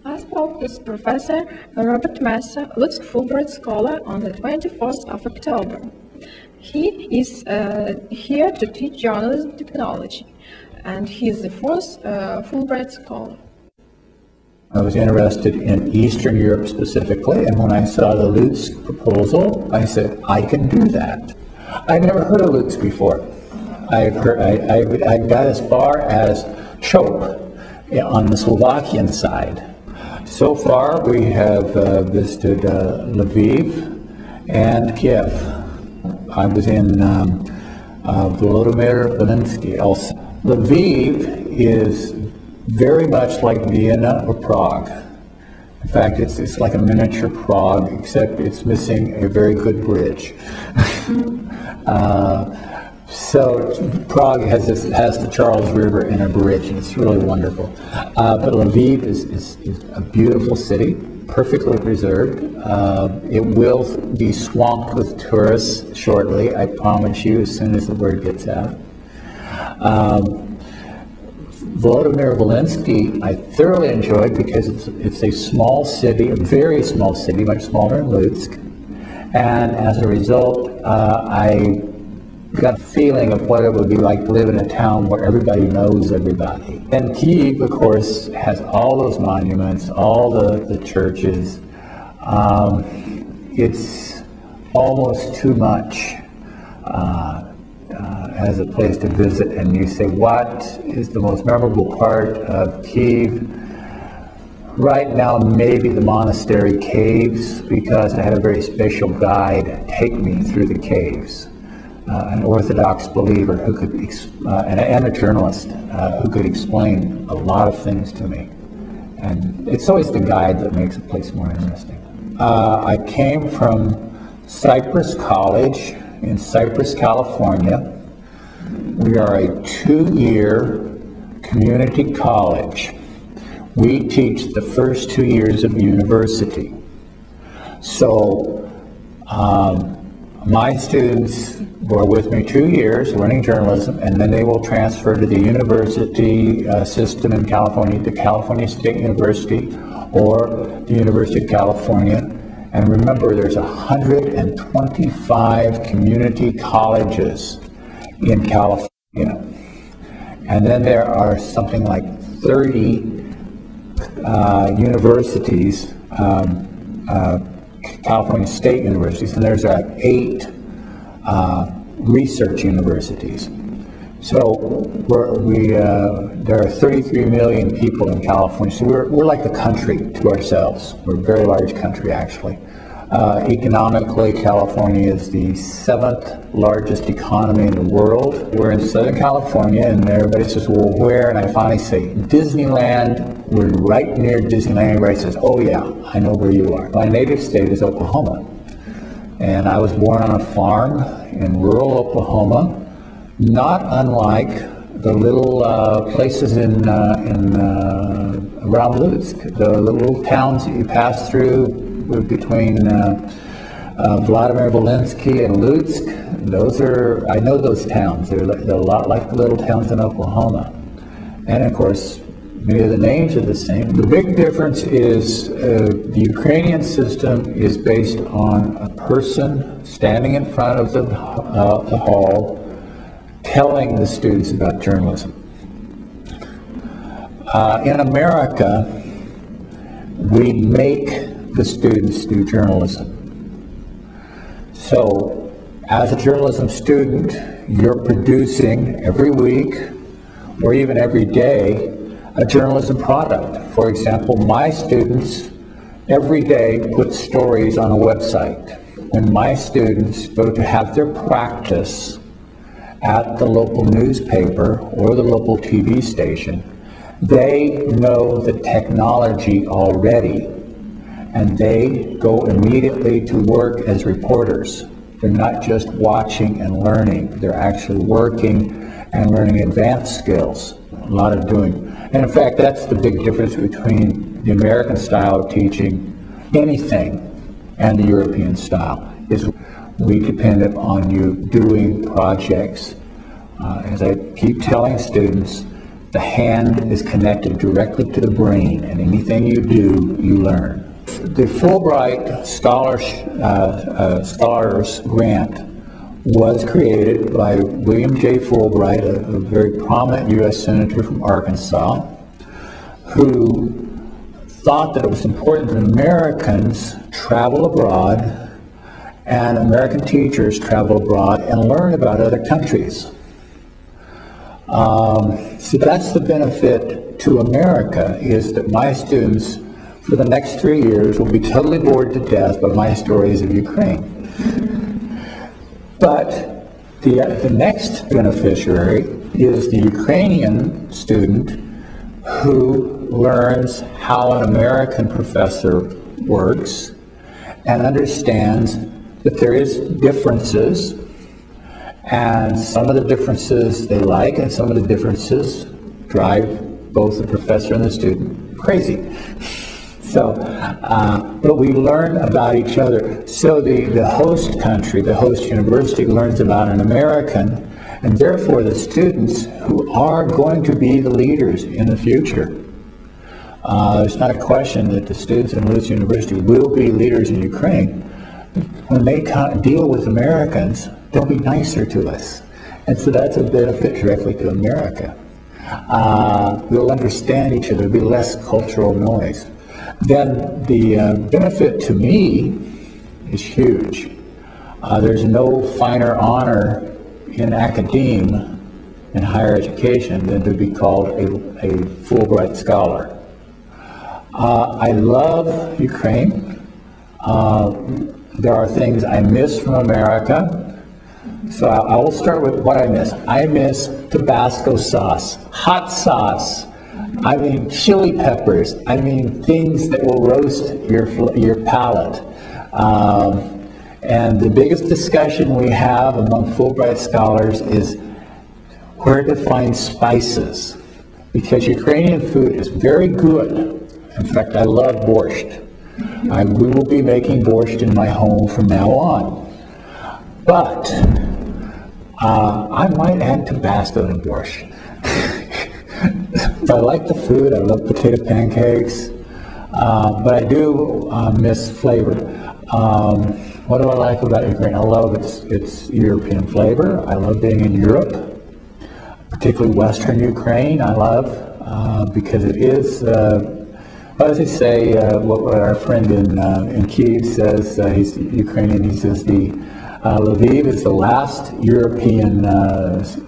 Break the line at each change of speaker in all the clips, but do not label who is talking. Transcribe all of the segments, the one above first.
I spoke with Professor Robert Mercer, Lutsk Fulbright Scholar, on the 24th of October. He is here to teach journalism technology, and he is the first Fulbright Scholar.
I was interested in Eastern Europe specifically, and when I saw the Lutsk proposal, I said, I can do that. I'd never heard of Lutsk before. I got as far as Chop on the Slovakian side. So far, we have visited Lviv and Kiev. I was in Volodymyr Zelensky also. Lviv is very much like Vienna or Prague. In fact, it's like a miniature Prague, except it's missing a very good bridge. So Prague has the Charles River and a bridge, and it's really wonderful. But Lviv is a beautiful city, perfectly preserved. It will be swamped with tourists shortly, I promise you, as soon as the word gets out. Volodymyr Zelensky I thoroughly enjoyed because it's a small city, a very small city, much smaller than Lutsk. And as a result, I got a feeling of what it would be like to live in a town where everybody knows everybody. And Kyiv, of course, has all those monuments, all the churches. It's almost too much as a place to visit, and you say, what is the most memorable part of Kyiv? Right now, maybe the monastery caves, because I had a very special guide take me through the caves. An Orthodox believer who could, and a journalist who could explain a lot of things to me. And it's always the guide that makes a place more interesting. I came from Cypress College in Cypress, California. We are a 2-year community college. We teach the first 2 years of university. So my students were with me 2 years learning journalism, and then they will transfer to the university system in California, to California State University or the University of California. And remember, there's 125 community colleges in California. And then there are something like 30 universities, California State Universities, and there's 8 research universities. So there are 33 million people in California. So we're like the country to ourselves. We're a very large country, actually. Economically, California is the 7th largest economy in the world. We're in Southern California, and everybody says, well, where? And I finally say, Disneyland. We're right near Disneyland. Everybody says, oh yeah, I know where you are. My native state is Oklahoma. And I was born on a farm in rural Oklahoma, not unlike the little places around Lutsk, the little towns that you pass through between Vladimir Zelensky and Lutsk. I know those towns. They're a lot like the little towns in Oklahoma. And of course, many of the names are the same. The big difference is the Ukrainian system is based on a person standing in front of the hall telling the students about journalism. In America, we make the students do journalism. So, as a journalism student, you're producing every week or even every day a journalism product. For example, my students every day put stories on a website. When my students go to have their practice at the local newspaper or the local TV station, they know the technology already, and they go immediately to work as reporters. They're not just watching and learning, they're actually working and learning advanced skills, a lot of doing. And in fact, that's the big difference between the American style of teaching anything and the European style, is we depend upon you doing projects. As I keep telling students, The hand is connected directly to the brain, and anything you do, you learn. The Fulbright Scholars Grant was created by William J. Fulbright, a very prominent U.S. Senator from Arkansas, who thought that it was important that Americans travel abroad and American teachers travel abroad and learn about other countries. So that's the benefit to America, is that my students for the next 3 years will be totally bored to death by my stories of Ukraine. But the next beneficiary is the Ukrainian student who learns how an American professor works and understands that there is differences, and some of the differences they like and some of the differences drive both the professor and the student crazy. So, but we learn about each other. So the host country, the host university, learns about an American, and therefore the students who are going to be the leaders in the future. There's not a question that the students in Lutsk University will be leaders in Ukraine. When they deal with Americans, they'll be nicer to us. And so that's a benefit directly to America. We'll understand each other. There'll be less cultural noise. Then the benefit to me is huge. There's no finer honor in academia, in higher education, than to be called a Fulbright scholar. I love Ukraine. There are things I miss from America. So I will start with what I miss. I miss Tabasco sauce, hot sauce. I mean chili peppers. I mean things that will roast your palate. And the biggest discussion we have among Fulbright scholars is where to find spices, because Ukrainian food is very good. In fact, I love borscht. We will be making borscht in my home from now on. But I might add Tabasco to borscht. I like the food. I love potato pancakes. But I do miss flavor. What do I like about Ukraine? I love its European flavor. I love being in Europe, particularly Western Ukraine. I love because it is, what does he say, what our friend in Kiev says, he's Ukrainian, he says Lviv is the last European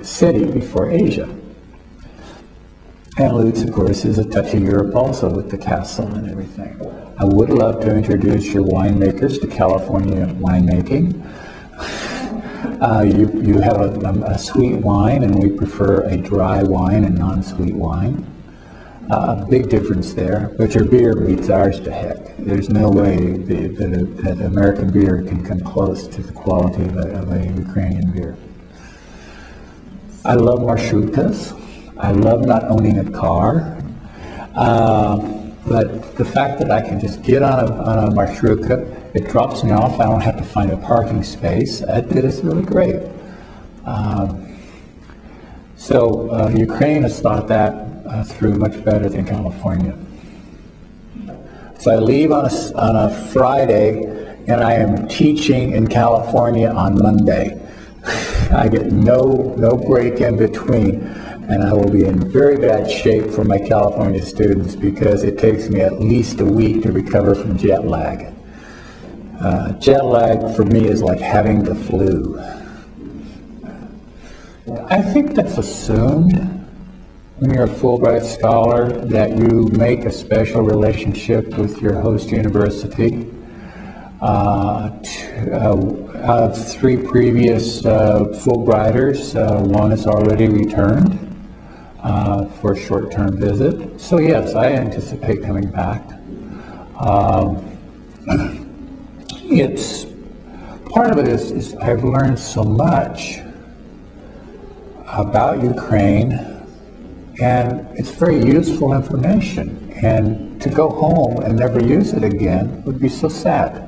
city before Asia. And Lutsk, of course, is a touch of Europe also with the castle and everything. I would love to introduce your winemakers to California winemaking. You have a sweet wine, and we prefer a dry wine and non-sweet wine. A big difference there, but your beer beats ours to heck. There's no way that American beer can come close to the quality of a Ukrainian beer. I love marshrutas. I love not owning a car, but the fact that I can just get on a marshruta, it drops me off, I don't have to find a parking space, that is really great. So Ukraine has thought that through much better than California. So I leave on a Friday, and I am teaching in California on Monday. I get no break in between, and I will be in very bad shape for my California students because it takes me at least a week to recover from jet lag. Jet lag for me is like having the flu. I think that's assumed when you're a Fulbright scholar, that you make a special relationship with your host university. Out of 3 previous Fulbrighters, one has already returned for a short-term visit. So yes, I anticipate coming back. It's part of it is I've learned so much about Ukraine, and it's very useful information, and to go home and never use it again would be so sad.